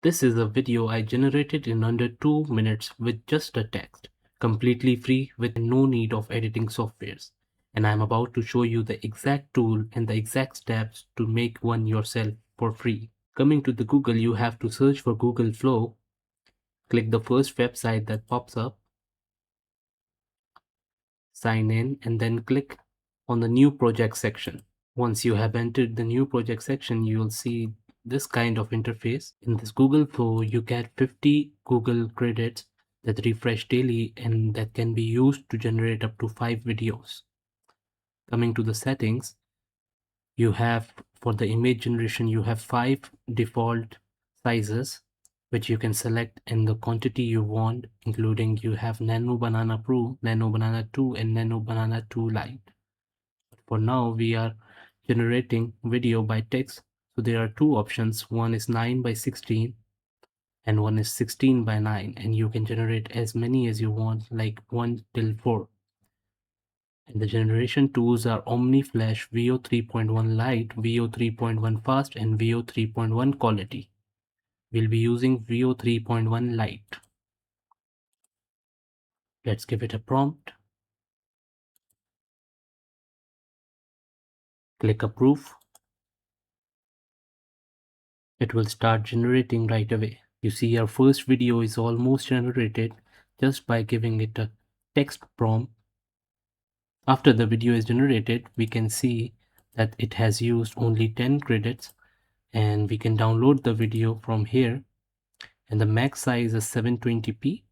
This is a video I generated in under 2 minutes with just a text, completely free with no need of editing softwares. And I'm about to show you the exact tool and the exact steps to make one yourself for free. Coming to the Google, you have to search for Google Flow, click the first website that pops up, sign in, and then click on the new project section. Once you have entered the new project section, you will see this kind of interface. In this Google Flow, you get 50 Google credits that refresh daily and that can be used to generate up to 5 videos. Coming to the settings, you have for the image generation, you have 5 default sizes which you can select in the quantity you want, including you have Nano Banana Pro, Nano Banana 2 and Nano Banana 2 Lite. For now, we are generating video by text, so there are two options. One is 9 by 16 and one is 16 by 9, and you can generate as many as you want, like 1 till 4. And the generation tools are OmniFlash, VO 3.1 Lite, VO 3.1 Fast and VO 3.1 Quality. We'll be using VO 3.1 Lite. Let's give it a prompt. Click Approve. It will start generating right away. You see our first video is almost generated just by giving it a text prompt. After the video is generated, we can see that it has used only 10 credits, and we can download the video from here, and the max size is 720p.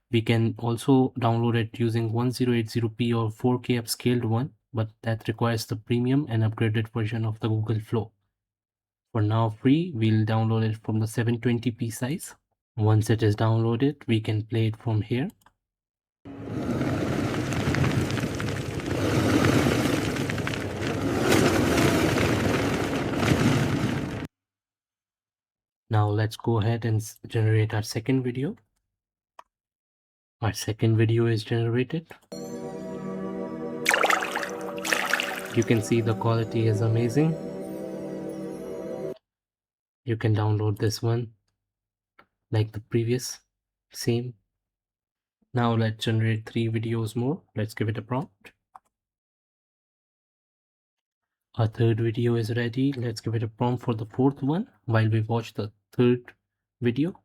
We can also download it using 1080p or 4K upscaled one, but that requires the premium and upgraded version of the Google Flow. For now free, we'll download it from the 720p size. Once it is downloaded, we can play it from here. Now let's go ahead and generate our second video. Our second video is generated. You can see the quality is amazing. You can download this one like the previous, same. Now let's generate 3 videos more. Let's give it a prompt. Our third video is ready. Let's give it a prompt for the fourth one while we watch the third video.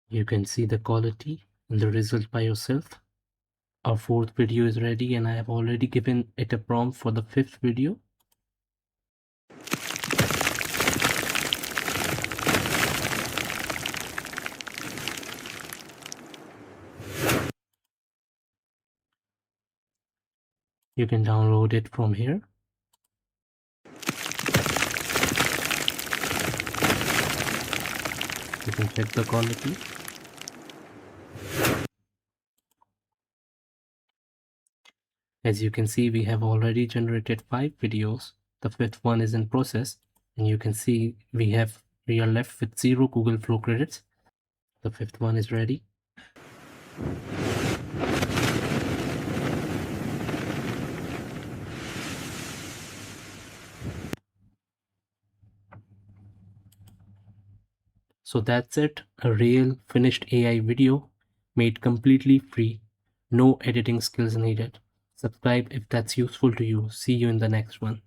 You can see the quality and the result by yourself. Our fourth video is ready and I have already given it a prompt for the fifth video. You can download it from here. You can check the quality. As you can see, we have already generated 5 videos. The fifth one is in process, and you can see we are left with 0 Google Flow credits. The fifth one is ready. So that's it, a real finished AI video made completely free, no editing skills needed. Subscribe if that's useful to you. See you in the next one.